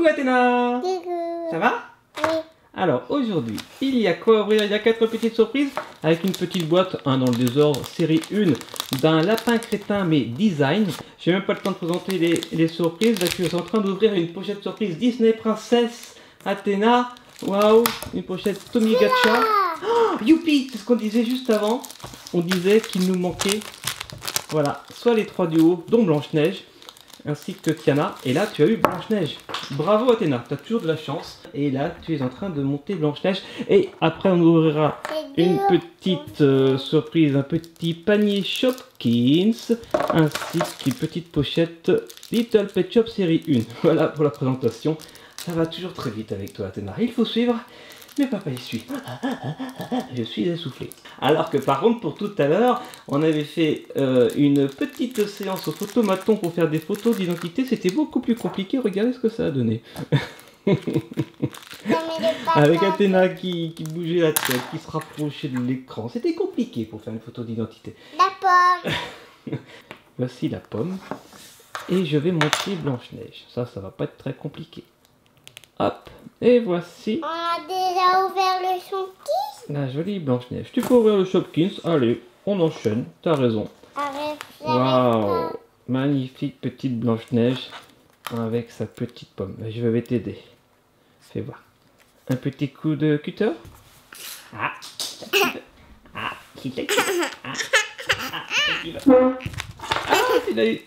Coucou Athéna. Coucou. Ça va? Oui. Alors aujourd'hui, il y a quoi à ouvrir? Il y a 4 petites surprises avec une petite boîte, un dans le désordre, série 1 d'un lapin crétin mais design. J'ai même pas le temps de présenter les surprises. Là je suis en train d'ouvrir une pochette surprise Disney Princesse Athéna. Waouh, une pochette Tommy Gacha. Oh, youpi, c'est ce qu'on disait juste avant. On disait qu'il nous manquait, voilà, soit les 3 duos, dont Blanche-Neige, ainsi que Tiana. Et là, tu as eu Blanche-Neige. Bravo Athéna, tu as toujours de la chance. Et là, tu es en train de monter Blanche-Neige. Et après, on ouvrira une petite surprise, un petit panier Shopkins, ainsi qu'une petite pochette Little Pet Shop série 1. Voilà pour la présentation. Ça va toujours très vite avec toi Athéna. Il faut suivre. Mais papa il suit. Je suis essoufflé. Alors que par contre pour tout à l'heure, on avait fait une petite séance au photomaton pour faire des photos d'identité. C'était beaucoup plus compliqué. Regardez ce que ça a donné. Avec Athéna qui bougeait la tête, qui se rapprochait de l'écran. C'était compliqué pour faire une photo d'identité. La pomme. Voici la pomme. Et je vais monter Blanche-Neige. Ça va pas être très compliqué. Hop, et voici On a déjà ouvert le Shopkins. la jolie Blanche-Neige. Tu peux ouvrir le Shopkins. Allez, on enchaîne. T'as raison. Waouh, magnifique petite Blanche-Neige avec sa petite pomme. Je vais t'aider. Fais voir. Un petit coup de cutter. Ah, qui t'a tu l'as eu.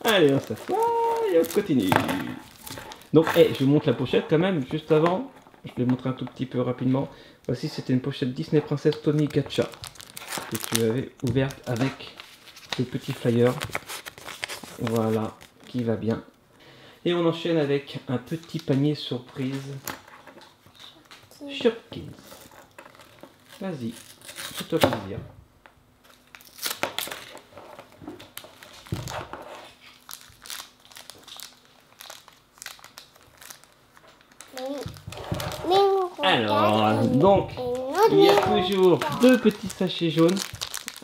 Allez, on s'assoit et on continue. Donc, je vous montre la pochette quand même, juste avant. Je vais montrer un tout petit peu rapidement. Voici, c'était une pochette Disney Princesse Tommy Gacha que tu avais ouverte avec le petit flyer. Voilà, qui va bien. Et on enchaîne avec un petit panier surprise Shopkins. Vas-y, fais-toi plaisir. Alors, donc, il y a toujours 2 petits sachets jaunes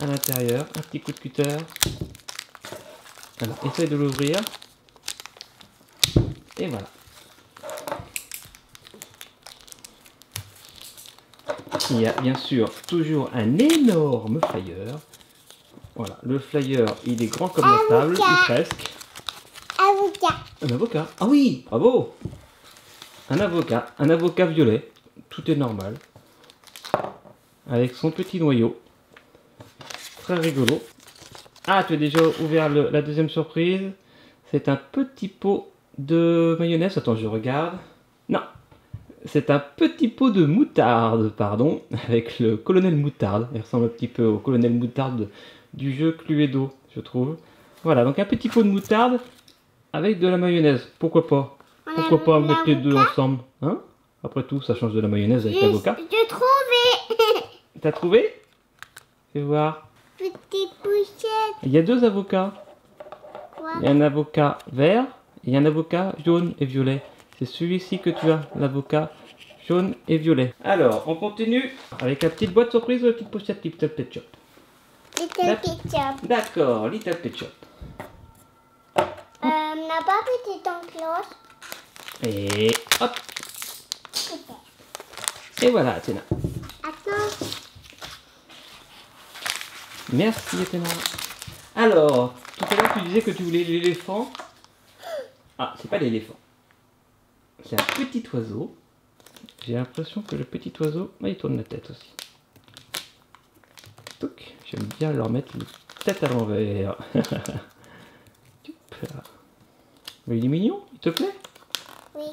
à l'intérieur. Un petit coup de cutter. Alors, essaye de l'ouvrir. Et voilà. Il y a bien sûr toujours un énorme flyer. Voilà, le flyer, il est grand comme la table, ou presque. Avocat. Un avocat. Ah oui, bravo. Un avocat violet. Tout est normal. Avec son petit noyau. Très rigolo. Ah, tu as déjà ouvert la deuxième surprise. C'est un petit pot de mayonnaise. Attends, je regarde. Non. C'est un petit pot de moutarde, pardon. Avec le colonel moutarde. Il ressemble un petit peu au colonel moutarde du jeu Cluedo, je trouve. Voilà, donc un petit pot de moutarde avec de la mayonnaise. Pourquoi pas? Pourquoi pas mettre les deux ensemble, hein? Après tout, ça change de la mayonnaise avec l'avocat. J'ai trouvé. T'as trouvé? Fais voir. Petite pochette. Il y a 2 avocats. Quoi? Il y a un avocat vert et un avocat jaune et violet. C'est celui-ci que tu as, l'avocat jaune et violet. Alors, on continue avec la petite boîte surprise ou la petite pochette Little Pet Shop. Little Pet Shop. D'accord, Little Pet Shop. On n'a pas petite encloche. Et hop. Et voilà, Athéna. Attends. Merci, Athéna. Alors, tout à l'heure, tu disais que tu voulais l'éléphant. Ah, c'est pas l'éléphant. C'est un petit oiseau. J'ai l'impression que le petit oiseau, il tourne la tête aussi. Touc. J'aime bien leur mettre la tête à l'envers. Mais il est mignon, il te plaît? Oui.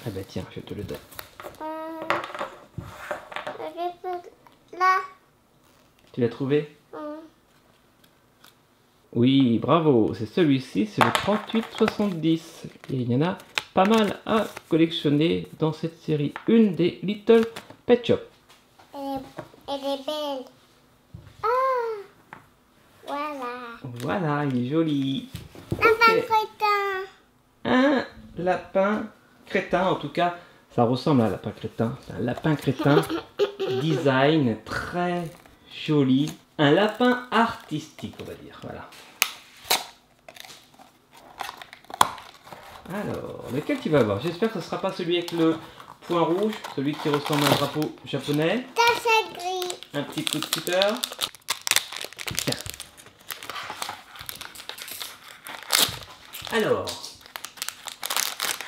Ah bah tiens, je te le donne. Là. Tu l'as trouvé? Oui, bravo, c'est celui-ci, c'est le 3870. Et il y en a pas mal à collectionner dans cette série. Une des Little Pet Shop. Elle est belle. Ah. Voilà. Voilà, il est joli. Lapin crétin. Un lapin crétin, en tout cas, ça ressemble à un lapin crétin. C'est un lapin crétin, design très joli. Un lapin artistique, on va dire. Voilà. Alors, lequel tu vas avoir? J'espère que ce ne sera pas celui avec le point rouge, celui qui ressemble à un drapeau japonais. Ça, c'est gris. Un petit coup de cutter. Tiens. Alors.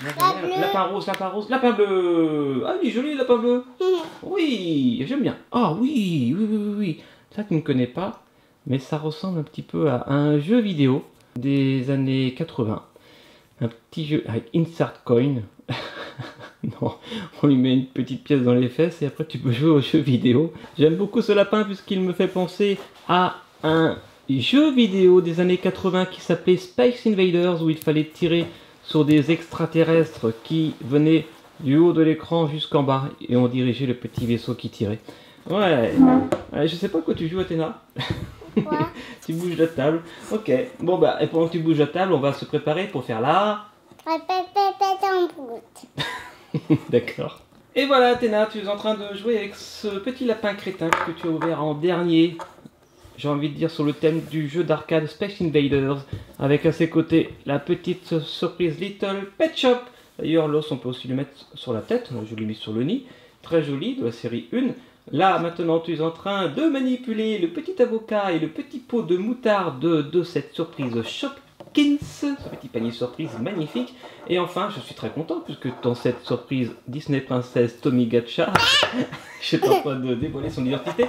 Lapin rose, lapin rose, lapin bleu. Ah, il est joli le lapin bleu. Oui, j'aime bien. Ah oui, oui, oui, oui, oui. Ça, tu ne connais pas, mais ça ressemble un petit peu à un jeu vidéo des années 80. Un petit jeu avec insert coin. Non, on lui met une petite pièce dans les fesses et après tu peux jouer au jeu vidéo. J'aime beaucoup ce lapin puisqu'il me fait penser à un jeu vidéo des années 80 qui s'appelait Space Invaders, où il fallait tirer sur des extraterrestres qui venaient du haut de l'écran jusqu'en bas et on dirigeait le petit vaisseau qui tirait. Ouais, je sais pas quoi tu joues, Athéna. Quoi? Tu bouges la table. Ok, bon bah, et pendant que tu bouges la table, on va se préparer pour faire la... Répète en brut. D'accord. Et voilà, Athéna, tu es en train de jouer avec ce petit lapin crétin que tu as ouvert en dernier. J'ai envie de dire sur le thème du jeu d'arcade Space Invaders, avec à ses côtés la petite surprise Little Pet Shop. D'ailleurs, l'os, on peut aussi le mettre sur la tête, je l'ai mis sur le nid. Très joli, de la série 1. Là, maintenant, tu es en train de manipuler le petit avocat et le petit pot de moutarde de cette surprise Shopkins, ce petit panier surprise magnifique. Et enfin, je suis très content, puisque dans cette surprise Disney Princess Tommy Gacha, je suis en train de dévoiler son identité,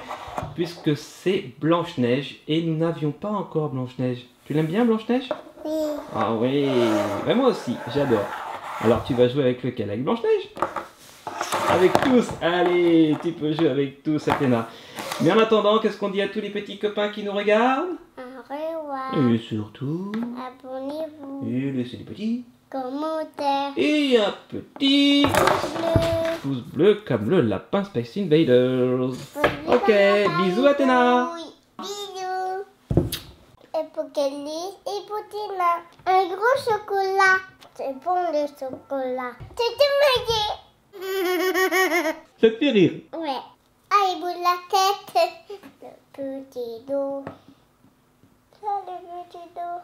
puisque c'est Blanche-Neige, et nous n'avions pas encore Blanche-Neige. Tu l'aimes bien, Blanche-Neige? Oui. Ah oui, ben moi aussi, j'adore. Alors, tu vas jouer avec lequel? Avec Blanche-Neige? Avec tous. Allez, tu peux jouer avec tous, Athéna. Mais en attendant, qu'est-ce qu'on dit à tous les petits copains qui nous regardent? Au revoir. Et surtout... Abonnez-vous. Et laissez des petits... Commentaire. Et un petit... Bleu. pouce bleu comme le lapin Space Invaders. Ok, bisous Athéna. Oui. Bisous. Et pour Kelly et pour Tina. Un gros chocolat. C'est bon le chocolat. C'est tout Ça te fait rire? ouais. Ah, il bouge la tête. Le petit dos. Ça, le petit dos.